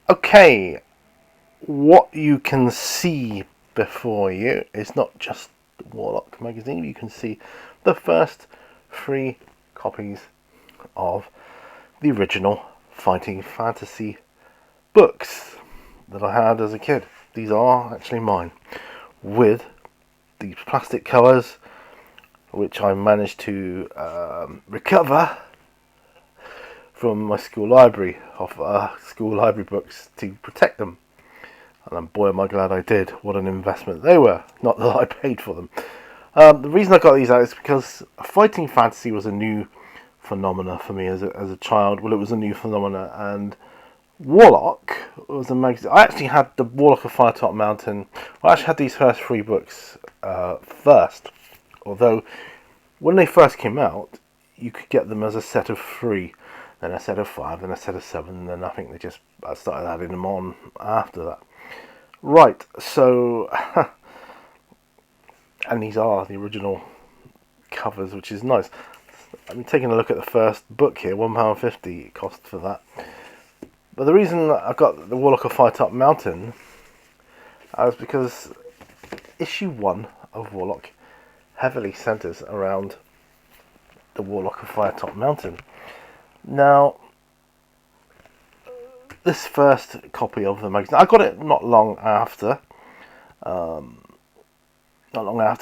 Okay, what you can see before you is not just Warlock magazine. You can see the first 3 copies of the original Fighting Fantasy books that I had as a kid. These are actually mine, with these plastic covers, which I managed to recover from my school library, of school library books, to protect them. And boy, am I glad I did. What an investment they were. Not that I paid for them. The reason I got these out is because Fighting Fantasy was a new phenomena for me as a child. Well, it was a new phenomena, and Warlock was a magazine. I actually had the Warlock of Firetop Mountain. I actually had these first 3 books first, although when they first came out, you could get them as a set of 3, then a set of 5, then a set of 7, and then I think I started adding them on after that. Right, so and these are the original covers, which is nice. I'm taking a look at the first book here, £1.50 it cost for that. But the reason I got the Warlock of Firetop Mountain was because issue 1 of Warlock heavily centres around the Warlock of Firetop Mountain. Now, this first copy of the magazine, I got it not long after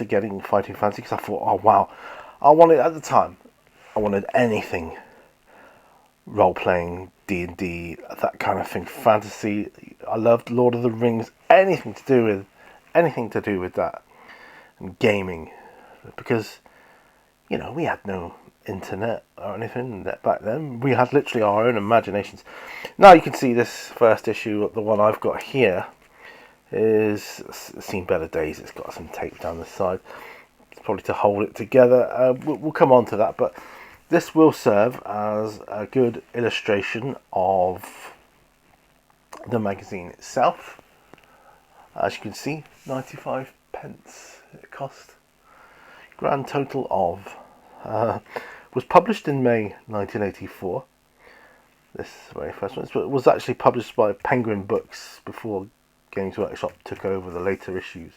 getting Fighting Fantasy, because I thought, oh wow, at the time, I wanted anything role-playing, D&D, that kind of thing, fantasy. I loved Lord of the Rings, anything to do with that, and gaming, because we had no internet or anything back then. We had literally our own imaginations. Now you can see this first issue, the one I've got here, is seen better days. It's got some tape down the side. It's probably to hold it together. We'll come on to that, but this will serve as a good illustration of the magazine itself. As you can see, 95 pence it cost. Grand total of was published in May 1984. This very first one. It was actually published by Penguin Books before Games Workshop took over the later issues.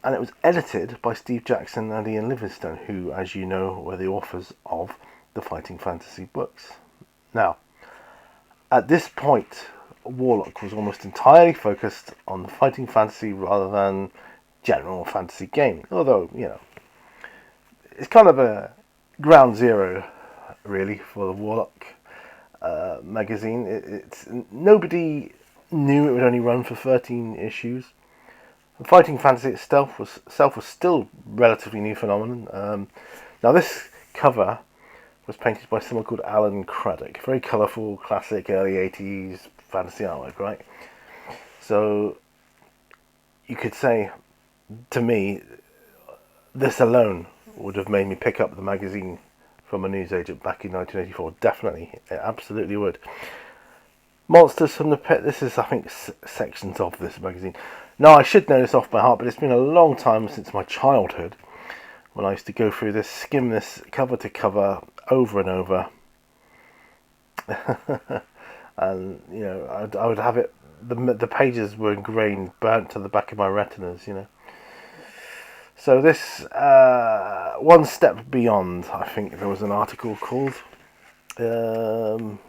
And it was edited by Steve Jackson and Ian Livingstone, who, as you know, were the authors of the Fighting Fantasy books. Now, at this point, Warlock was almost entirely focused on the Fighting Fantasy rather than general fantasy gaming. Although, it's kind of a ground zero, really, for the Warlock magazine. It's nobody knew it would only run for 13 issues. The Fighting Fantasy itself was still relatively new phenomenon. Now this cover was painted by someone called Alan Craddock. Very colourful, classic early 80s fantasy artwork, right? So you could say, to me, this alone would have made me pick up the magazine from a newsagent back in 1984. Definitely, it absolutely would. Monsters from the Pit. This is, I think, sections of this magazine. Now, I should know this off by heart, but it's been a long time since my childhood when I used to go through this, skim this cover to cover over and over. And, I would have it, the pages were ingrained, burnt to the back of my retinas, So this, One Step Beyond, I think there was an article called, The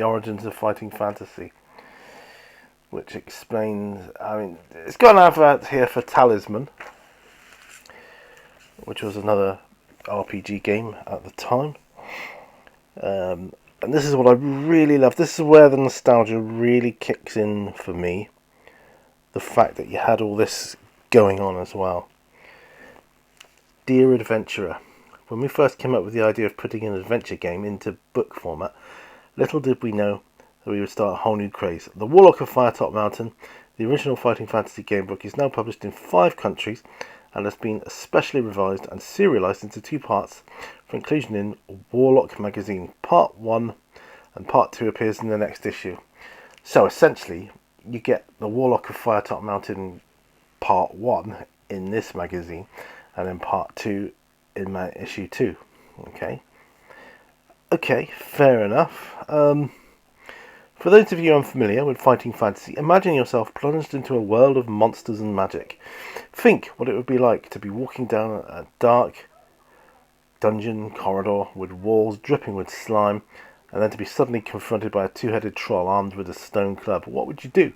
Origins of Fighting Fantasy, which explains, it's got an advert here for Talisman, which was another RPG game at the time. And this is what I really love. This is where the nostalgia really kicks in for me. The fact that you had all this going on as well. Dear Adventurer. When we first came up with the idea of putting an adventure game into book format, little did we know that we would start a whole new craze. The Warlock of Firetop Mountain, the original Fighting Fantasy game book, is now published in 5 countries and has been specially revised and serialised into 2 parts for inclusion in Warlock magazine. Part 1 and Part 2 appears in the next issue. So essentially, you get the Warlock of Firetop Mountain Part 1 in this magazine, and then Part 2 in issue 2. Okay, fair enough. For For those of you unfamiliar with fighting fantasy, imagine yourself plunged into a world of monsters and magic. Think what it would be like to be walking down a dark dungeon corridor with walls dripping with slime, and then to be suddenly confronted by a two-headed troll armed with a stone club. What would you do?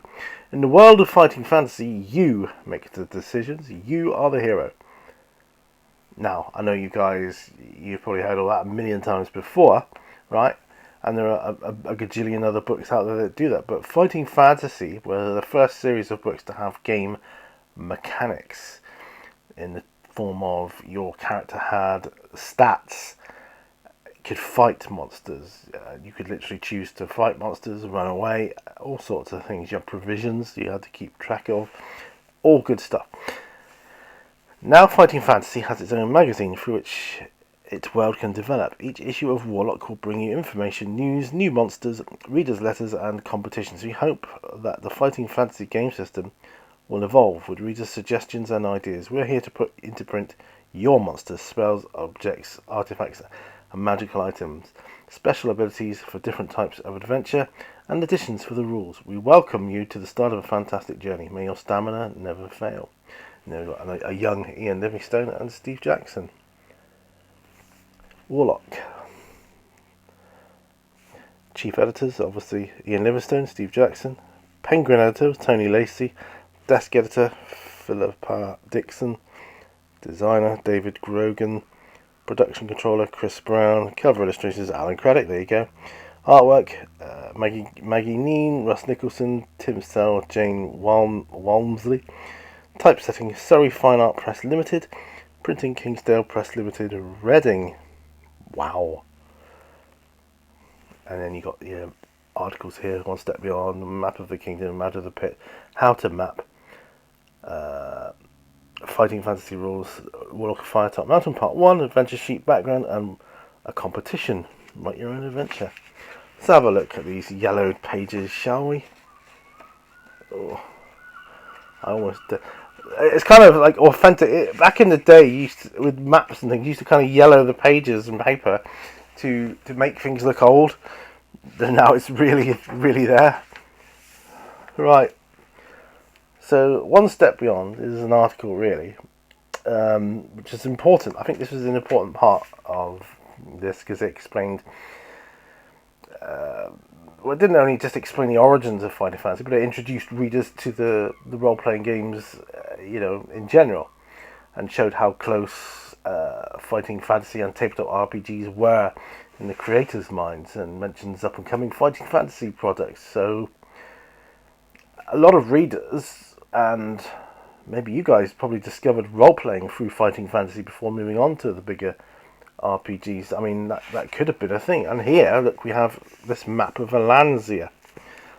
In the world of fighting fantasy, you make the decisions. You are the hero. Now, I know you guys, you've probably heard all that a million times before, right? And there are a gajillion other books out there that do that. But fighting fantasy were the first series of books to have game mechanics in the form of your character had stats, could fight monsters. You could literally choose to fight monsters, run away, all sorts of things. You have provisions you had to keep track of, all good stuff. Now Fighting Fantasy has its own magazine through which its world can develop. Each issue of Warlock will bring you information, news, new monsters, readers' letters and competitions. We hope that the Fighting Fantasy game system will evolve with readers' suggestions and ideas. We're here to put into print your monsters, spells, objects, artifacts and magical items, special abilities for different types of adventure, and additions for the rules. We welcome you to the start of a fantastic journey. May your stamina never fail. You know, we've got a young Ian Livingstone and Steve Jackson. Warlock. Chief editors, obviously Ian Livingstone, Steve Jackson. Penguin editor, Tony Lacey. Desk editor, Philippa Dixon. Designer, David Grogan. Production controller, Chris Brown. Cover illustrations, Alan Craddock, there you go. Artwork, Maggie Neen, Russ Nicholson, Tim Sell, Jane Walmsley. Typesetting, Surrey Fine Art Press Limited. Printing, Kingsdale Press Limited, Reading. Wow. And then you got the articles here, One Step Beyond, Map of the Kingdom, Map of the Pit, How to Map, Fighting Fantasy Rules, Warlock of Firetop Mountain Part 1, Adventure Sheet Background, and a competition. Write your own adventure. Let's have a look at these yellowed pages, shall we? Oh, I almost... It's kind of like authentic. Back in the day, with maps and things, you used to kind of yellow the pages and paper to make things look old. And now it's really there. Right. So, One Step Beyond is an article, really, which is important. I think this was an important part of this because it explained... well, it didn't only just explain the origins of Fighting Fantasy, but it introduced readers to the role-playing games, in general, and showed how close Fighting Fantasy and tabletop RPGs were in the creators' minds, and mentions up-and-coming Fighting Fantasy products. So, a lot of readers, and maybe you guys probably discovered role-playing through Fighting Fantasy before moving on to the bigger RPGs. I mean, that could have been a thing. And here, look, we have this map of Alanzia,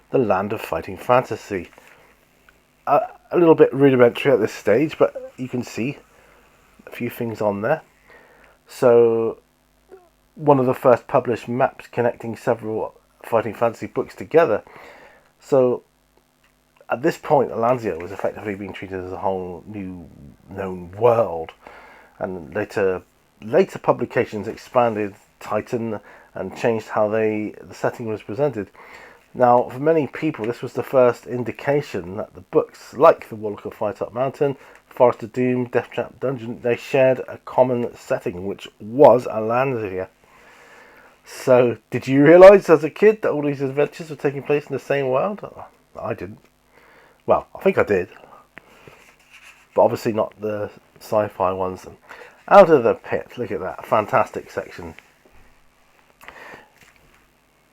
the land of fighting fantasy. A little bit rudimentary at this stage, but you can see a few things on there. So, one of the first published maps connecting several fighting fantasy books together. So, at this point, Alanzia was effectively being treated as a whole new known world, and later publications expanded Titan and changed how the setting was presented. Now, for many people, this was the first indication that the books, like The Warlock of Firetop Mountain, Forest of Doom, Death Trap Dungeon, they shared a common setting, which was Alanzia. So, did you realise as a kid that all these adventures were taking place in the same world? I didn't. Well, I think I did. But obviously not the sci-fi ones. Out of the Pit, look at that, fantastic section.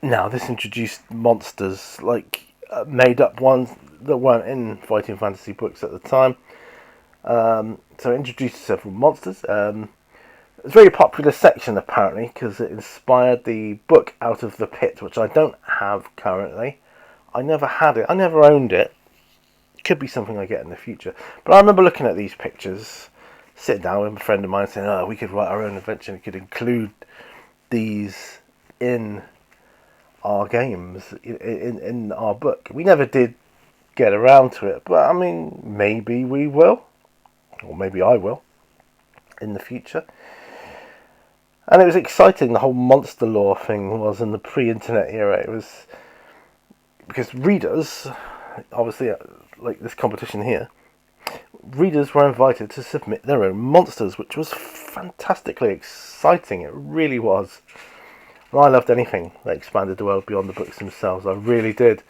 Now, this introduced monsters, like made up ones that weren't in Fighting Fantasy books at the time. So it introduced several monsters. It's a very popular section, apparently, because it inspired the book Out of the Pit, which I don't have currently. I never had it. I never owned it. Could be something I get in the future. But I remember looking at these pictures, sitting down with a friend of mine saying, oh, we could write our own adventure and we could include these in our games, in our book. We never did get around to it, but I mean, maybe we will, or maybe I will, in the future. And it was exciting, the whole monster lore thing was in the pre-internet era. It was because readers, obviously, like this competition here, readers were invited to submit their own monsters, which was fantastically exciting. It really was. And I loved anything that expanded the world beyond the books themselves. I really did.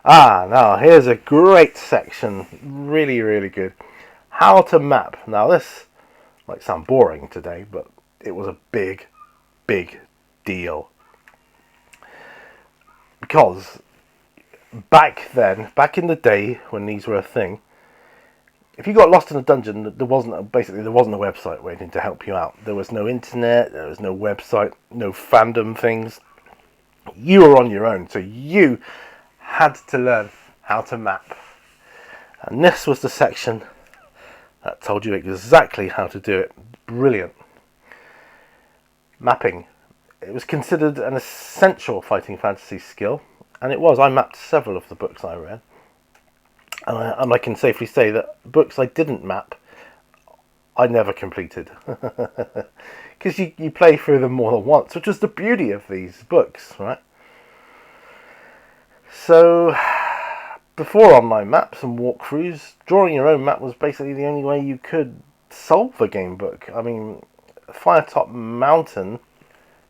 Now here's a great section. Really, really good. How to map. Now this might sound boring today, but it was a big, big deal. Because back in the day when these were a thing, if you got lost in a dungeon, there wasn't a website waiting to help you out. There was no internet, there was no website, no fandom things. You were on your own, so you had to learn how to map. And this was the section that told you exactly how to do it. Brilliant. Mapping. It was considered an essential fighting fantasy skill, and it was. I mapped several of the books I read. And I can safely say that books I didn't map, I never completed. Because you play through them more than once, which is the beauty of these books, right? So, before online maps and walkthroughs, drawing your own map was basically the only way you could solve a game book. I mean, Firetop Mountain,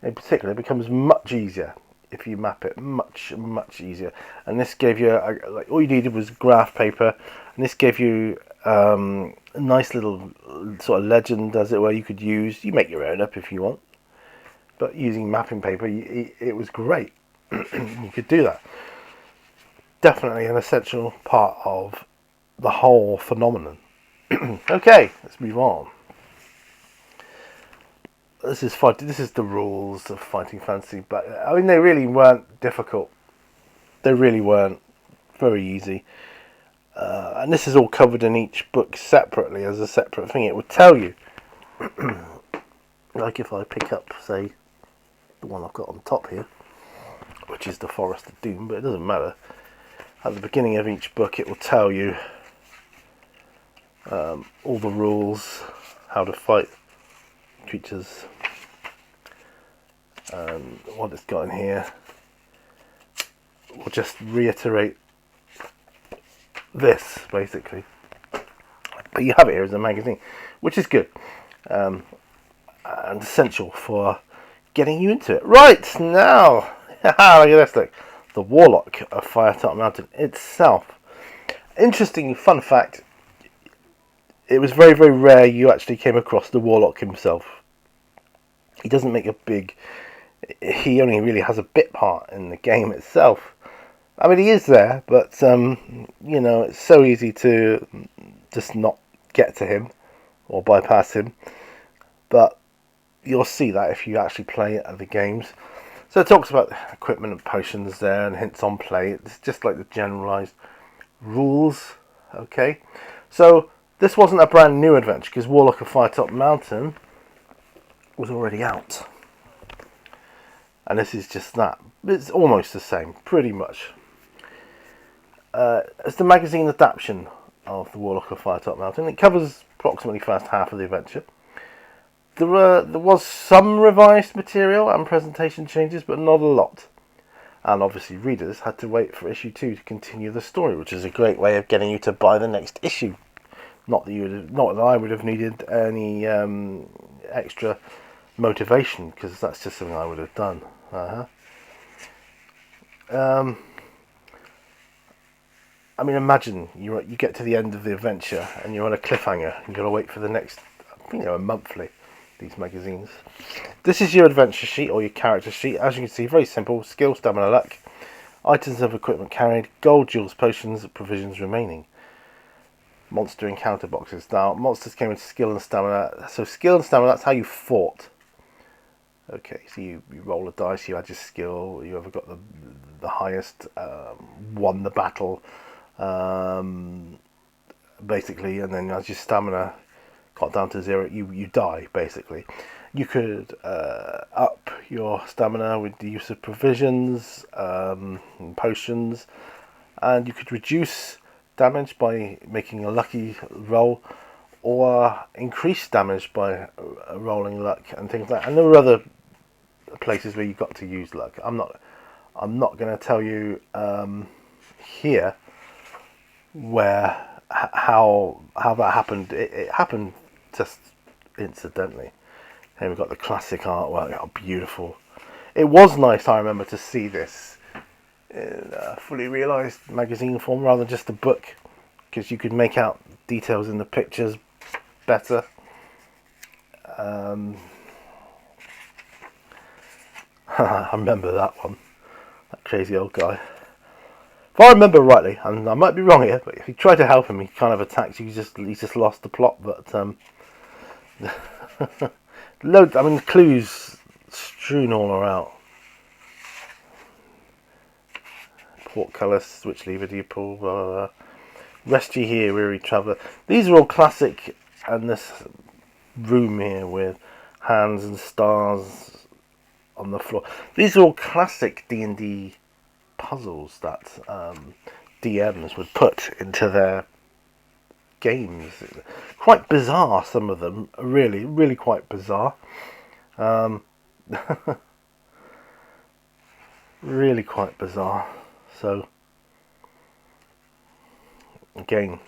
in particular, becomes much easier if you map it, much easier. And this gave you like all you needed was graph paper, and this gave you a nice little sort of legend, as it were, you could use. You make your own up if you want, but using mapping paper, it was great. You could do that. Definitely an essential part of the whole phenomenon. Okay, let's move on. This is the rules of fighting fantasy, but I mean they really weren't difficult. They really weren't. Very easy. And this is all covered in each book separately as a separate thing. It would tell you, like if I pick up, say, the one I've got on top here, which is the Forest of Doom, but it doesn't matter. At the beginning of each book, it will tell you all the rules, how to fight creatures, and what it's got in here. We'll just reiterate this, basically. But you have it here as a magazine, which is good, and essential for getting you into it. Right, now, look at this, look. The Warlock of Firetop Mountain itself. Interesting fun fact, it was very, very rare you actually came across the Warlock himself. He doesn't make a big... He only really has a bit part in the game itself. I mean, he is there, but, you know, it's so easy to just not get to him or bypass him. But you'll see that if you actually play the games. So it talks about equipment and potions there and hints on play. It's just like the generalised rules, okay? So this wasn't a brand new adventure because Warlock of Firetop Mountain was already out. And this is just that. It's almost the same, pretty much. It's the magazine adaptation of the Warlock of Firetop Mountain. It covers approximately the first half of the adventure. There was some revised material and presentation changes, but not a lot. And obviously readers had to wait for issue 2 to continue the story, which is a great way of getting you to buy the next issue. Not that I would have needed any extra motivation, because that's just something I would have done. I mean, imagine you get to the end of the adventure and you're on a cliffhanger. You've got to wait for the next, a monthly. These magazines. This is your adventure sheet or your character sheet. As you can see, very simple. Skill, stamina, luck. Items of equipment carried. Gold, jewels, potions, provisions remaining. Monster encounter boxes. Now, monsters came with skill and stamina. So skill and stamina, that's how you fought. Okay, so you roll a dice, you add your skill. Whoever got the highest won the battle. Basically, and then as your stamina got down to 0, you die, basically. You could up your stamina with the use of provisions and potions, and you could reduce damage by making a lucky roll, or increase damage by rolling luck and things like that. And there were other places where you got to use luck. I'm not going to tell you here where how that happened. It happened just incidentally. Here we've got the classic artwork. How beautiful! It was nice, I remember, to see this in fully realised magazine form rather than just a book, because you could make out details in the pictures better. I remember that one. That crazy old guy. If I remember rightly, and I might be wrong here, but if you try to help him, he kind of attacks you. He just lost the plot. But loads. I mean, clues strewn all around. Portcullis, switch lever do you pull? Blah, blah, blah. Rest ye here, weary traveller. These are all classic, and this room here with hands and stars on the floor. These are all classic D&D puzzles that DMs would put into their games. Quite bizarre, some of them. Really, really quite bizarre. Really quite bizarre. So, again,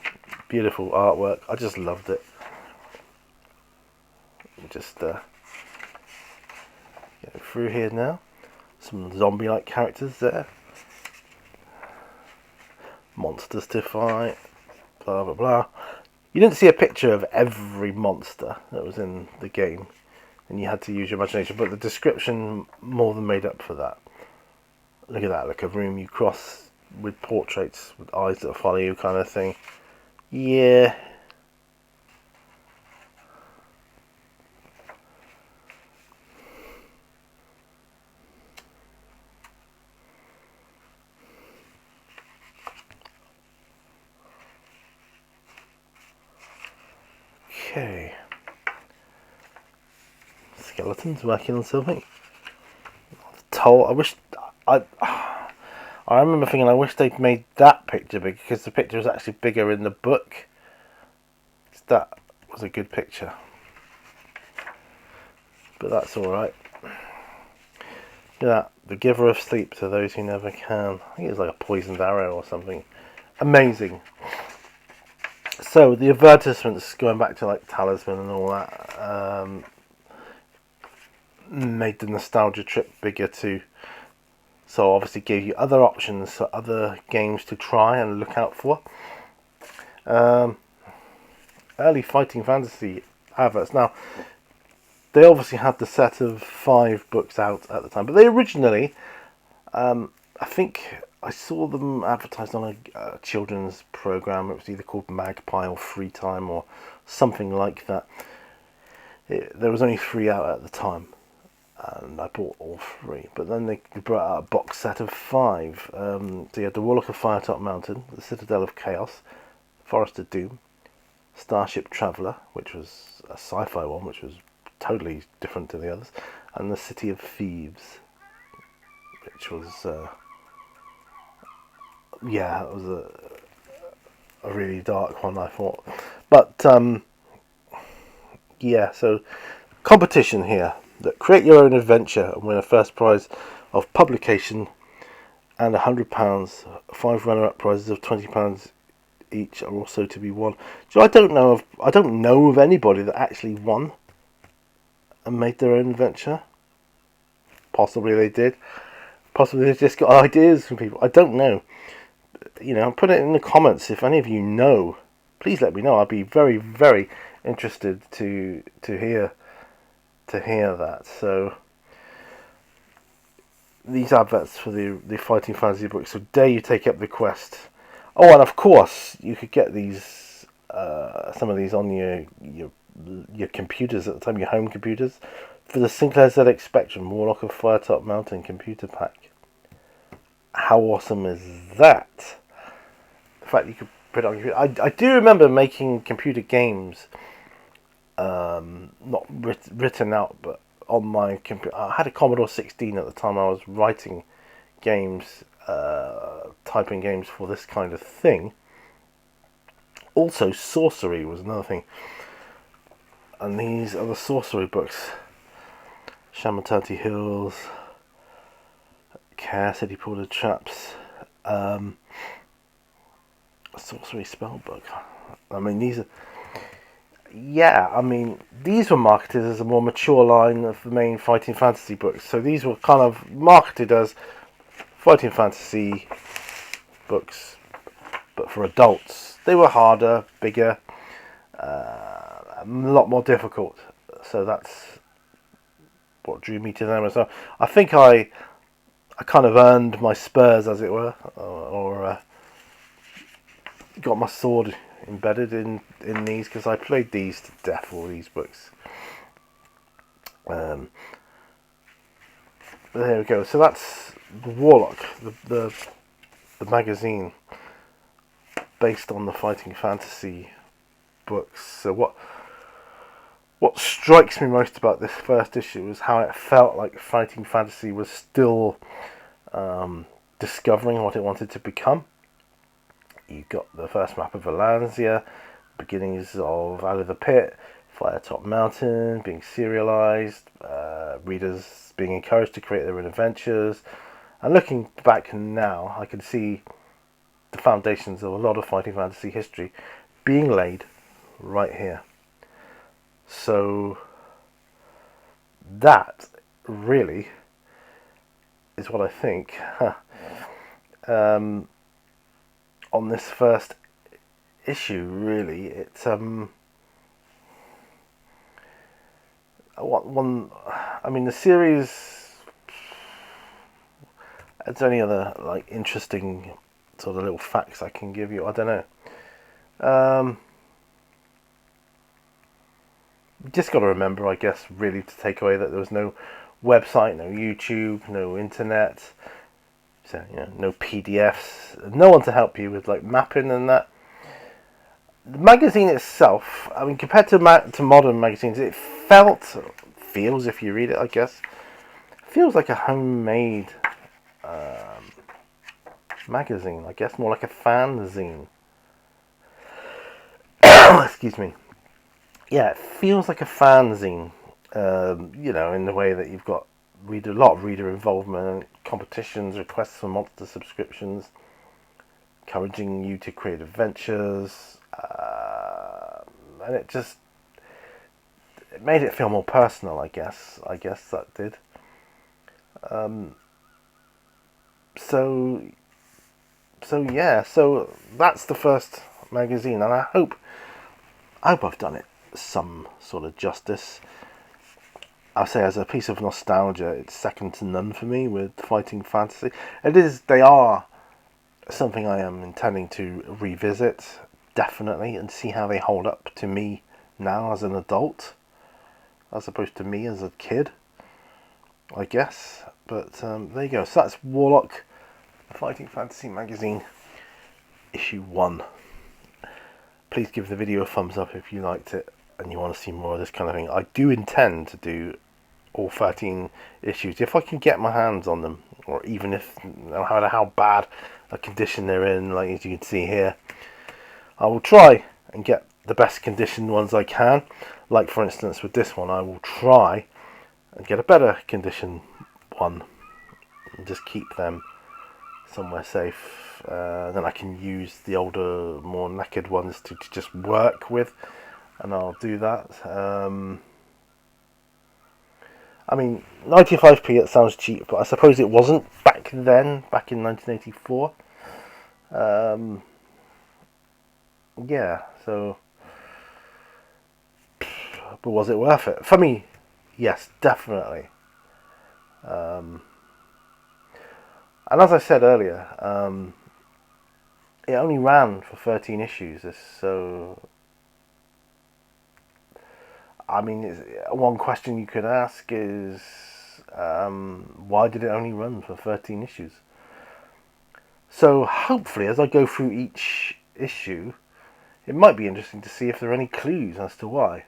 beautiful artwork. I just loved it. Just go through here now. Some zombie-like characters there. Monsters to fight. Blah, blah, blah. You didn't see a picture of every monster that was in the game, and you had to use your imagination, but the description more than made up for that. Look at that, like a room you cross with portraits with eyes that follow you kind of thing. Yeah. Okay. Skeletons working on something. I remember thinking I wish they'd made that picture big, because the picture was actually bigger in the book. That was a good picture. But that's alright. Look at that. The giver of sleep to those who never can. I think it was like a poisoned arrow or something. Amazing. So the advertisements, going back to like Talisman and all that, made the nostalgia trip bigger too. So obviously gave you other options for other games to try and look out for. Early Fighting Fantasy adverts. Now, they obviously had the set of 5 books out at the time, but they originally, I think I saw them advertised on a children's program. It was either called Magpie or Free Time or something like that. There was only 3 out at the time, and I bought all 3. But then they brought out a box set of 5. So you had the Warlock of Firetop Mountain, the Citadel of Chaos, Forest of Doom, Starship Traveller, which was a sci-fi one, which was totally different to the others, and the City of Thieves, which was it was a really dark one, I thought. But so competition here. That create your own adventure and win a first prize of publication and £100. 5 runner-up prizes of £20 each are also to be won. So I don't know of anybody that actually won and made their own adventure. Possibly they did. Possibly they just got ideas from people. I don't know. Put it in the comments if any of you know. Please let me know. I'd be very, very interested to hear that. So these adverts for the Fighting Fantasy books. So dare you take up the quest. Oh, and of course you could get these some of these on your computers at the time, your home computers, for the Sinclair ZX Spectrum Warlock of Firetop Mountain computer pack. How awesome is that? The fact that you could put it on your computer. I do remember making computer games, not written out, but on my computer. I had a Commodore 16 at the time. I was writing games, typing games for this kind of thing. Also, sorcery was another thing. And these are the sorcery books. Shamantanti Hills, Care City Porter Traps, A sorcery spell book. I mean, these are. Yeah, I mean, these were marketed as a more mature line of the main fighting fantasy books. So these were kind of marketed as fighting fantasy books, but for adults. They were harder, bigger, a lot more difficult. So that's what drew me to them as well. I think I kind of earned my spurs, as it were, or got my sword embedded in these, because I played these to death, all these books. There we go. So that's the Warlock, the magazine based on the fighting fantasy books. So what strikes me most about this first issue is how it felt like fighting fantasy was still discovering what it wanted to become. You got the first map of Valansia, beginnings of Out of the Pit, Firetop Mountain being serialized, readers being encouraged to create their own adventures. And looking back now, I can see the foundations of a lot of fighting fantasy history being laid right here. So that really is what I think on this first issue. Really, it's one. I mean, the series. Is there any other like interesting sort of little facts I can give you? I don't know. Just got to remember, I guess, really to take away that there was no website, no YouTube, no internet, so no PDFs, no one to help you with like mapping and that. The magazine itself, I mean, compared to modern magazines, it feels, if you read it, I guess, feels like a homemade magazine. I guess more like a fanzine. Excuse me. Yeah, it feels like a fanzine. In the way that you've got a lot of reader involvement, competitions, requests for monster subscriptions, encouraging you to create adventures, and it made it feel more personal. I guess that did. So that's the first magazine, and I hope I've done it some sort of justice. I'll say, as a piece of nostalgia, it's second to none for me with fighting fantasy. They are something I am intending to revisit, definitely, and see how they hold up to me now as an adult, as opposed to me as a kid, I guess. But there you go. So that's Warlock, Fighting Fantasy Magazine, issue 1. Please give the video a thumbs up if you liked it and you want to see more of this kind of thing. I do intend to do all 13 issues if I can get my hands on them, or even if no matter how bad a condition they're in, like as you can see here. I will try and get the best conditioned ones I can. Like for instance with this one, I will try and get a better condition one and just keep them somewhere safe. Then I can use the older, more knackered ones to just work with, and I'll do that. I mean, 95p, it sounds cheap, but I suppose it wasn't back then, back in 1984. Yeah, so... But was it worth it? For me, yes, definitely. And as I said earlier, it only ran for 13 issues, so... I mean, one question you could ask is, why did it only run for 13 issues? So hopefully, as I go through each issue, it might be interesting to see if there are any clues as to why.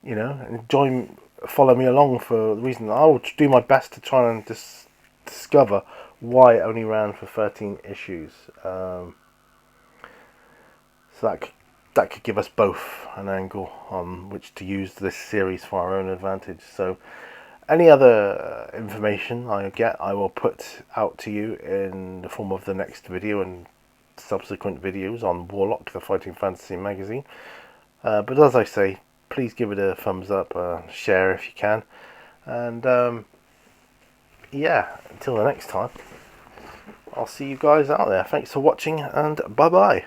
And follow me along for the reason. I will do my best to try and discover why it only ran for 13 issues. So that could give us both an angle on which to use this series for our own advantage. So Any other information I get, I will put out to you in the form of the next video and subsequent videos on Warlock, the Fighting Fantasy magazine. But as I say, please give it a thumbs up, share if you can, and yeah, until the next time, I'll see you guys out there. Thanks for watching, and bye bye.